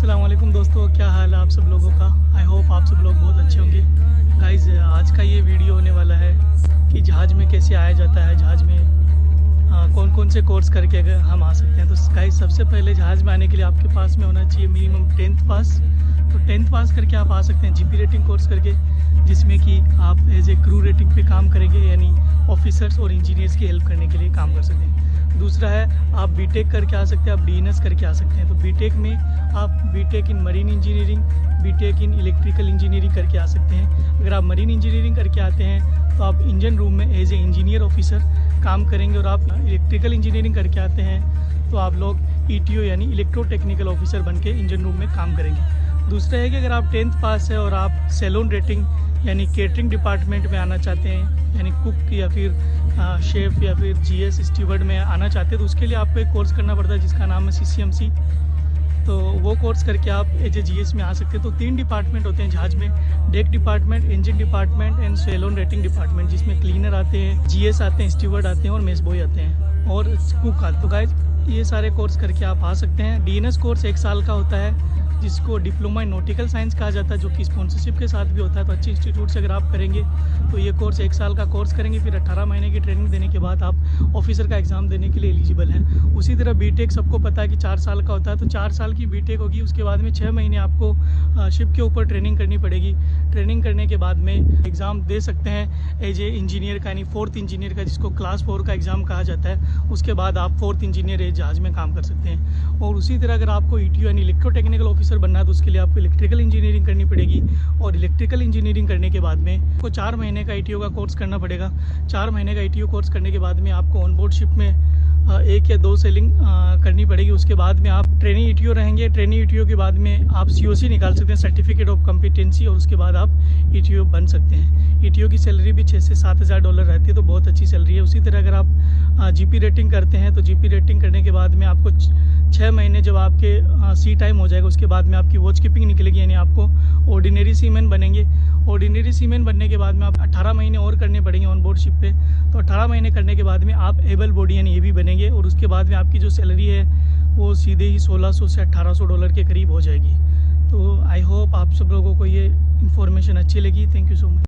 अस्सलाम वालेकुम दोस्तों, क्या हाल है आप सब लोगों का। आई होप आप सब लोग बहुत अच्छे होंगे। गाइज़, आज का ये वीडियो होने वाला है कि जहाज़ में कैसे आया जाता है, जहाज़ में कौन कौन से कोर्स करके अगर हम आ सकते हैं। तो गाइज़, सबसे पहले जहाज़ में आने के लिए आपके पास में होना चाहिए मिनिमम 10th पास। तो 10th पास करके आप आ सकते हैं जीपी रेटिंग कोर्स करके, जिसमें कि आप एज ए क्रू रेटिंग पे काम करेंगे, यानी ऑफिसर्स और इंजीनियर्स की हेल्प करने के लिए काम कर सकते हैं। दूसरा है आप बीटेक करके आ सकते हैं, आप डीएनएस करके आ सकते हैं। तो बीटेक में आप BTech in marine engineering, BTech in electrical engineering करके आ सकते हैं। अगर आप मरीन इंजीनियरिंग करके आते हैं तो आप इंजन रूम में एज ए इंजीनियर ऑफिसर काम करेंगे, और आप इलेक्ट्रिकल इंजीनियरिंग करके आते हैं तो आप लोग ईटीओ यानी इलेक्ट्रो टेक्निकल ऑफिसर बन के इंजन रूम में काम करेंगे। दूसरा है कि अगर आप 10th पास है और आप सैलून रेटिंग यानी केटरिंग डिपार्टमेंट में आना चाहते हैं, यानी कुक या फिर शेफ़ या फिर जीएस स्टीवर्ड में आना चाहते हैं, तो उसके लिए आपको एक कोर्स करना पड़ता है जिसका नाम है सीसीएमसी। तो वो कोर्स करके आप एज ए जीएस में आ सकते हैं। तो 3 डिपार्टमेंट होते हैं जहाज़ में, deck department, engine department and saloon rating department, जिसमें क्लीनर आते हैं, जीएस आते हैं, स्टीवर्ड आते हैं और मेस बॉय आते हैं और कुक आते हैं। तो गाइस, ये सारे कोर्स करके आप आ सकते हैं। डीएनएस कोर्स 1 साल का होता है, जिसको डिप्लोमा इन नॉटिकल साइंस कहा जाता है, जो कि स्पॉन्सरशिप के साथ भी होता है। तो अच्छे इंस्टीट्यूट से अगर आप करेंगे तो ये कोर्स 1 साल का कोर्स करेंगे, फिर 18 महीने की ट्रेनिंग देने के बाद आप ऑफिसर का एग्ज़ाम देने के लिए एलिजिबल हैं। उसी तरह बीटेक सबको पता है कि 4 साल का होता है, तो 4 साल की बीटेक होगी। उसके बाद में 6 महीने आपको शिप के ऊपर ट्रेनिंग करनी पड़ेगी। ट्रेनिंग करने के बाद में एग्ज़ाम दे सकते हैं एज ए इंजीनियर का, यानी 4th इंजीनियर का, जिसको क्लास 4 का एग्ज़ाम कहा जाता है। उसके बाद आप 4th इंजीनियर एज जहाज़ में काम कर सकते हैं। और उसी तरह अगर आपको ईटीओ यानी इलेक्ट्रो टेक्निकल ऑफिसर बनना है तो उसके लिए आपको इलेक्ट्रिकल इंजीनियरिंग करनी पड़ेगी। और इलेक्ट्रिकल इंजीनियरिंग करने के बाद में आपको 4 महीने का ईटीओ का कोर्स करना पड़ेगा। 4 महीने का ईटीओ कोर्स करने के बाद में आपको ऑनबोर्ड शिप में 1 या 2 सेलिंग करनी पड़ेगी। उसके बाद में आप ट्रेनिंग ईटीओ रहेंगे। ट्रेनिंग ईटीओ के बाद में आप सीओसी निकाल सकते हैं, सर्टिफिकेट ऑफ कॉम्पिटेंसी, और उसके बाद आप ईटीओ बन सकते हैं। ईटीओ की सैलरी भी 6 से 7 हज़ार डॉलर रहती है, तो बहुत अच्छी सैलरी है। उसी तरह अगर आप जीपी रेटिंग करते हैं तो जीपी रेटिंग करने के बाद में आपको 6 महीने जब आपके सी टाइम हो जाएगा, उसके बाद में आपकी वॉच कीपिंग निकलेगी, यानी आपको ऑर्डिनरी सीमैन बनेंगे। ऑर्डिनरी सीमैन बनने के बाद में आप 18 महीने और करने पड़ेंगे ऑन बोर्ड शिप पे। तो 18 महीने करने के बाद में आप एबल बॉडी यानी एबी बनेंगे, और उसके बाद में आपकी जो सैलरी है वो सीधे ही 1600 से 1800 डॉलर के करीब हो जाएगी। तो आई होप आप सब लोगों को ये इन्फॉर्मेशन अच्छी लगी। Thank you so much.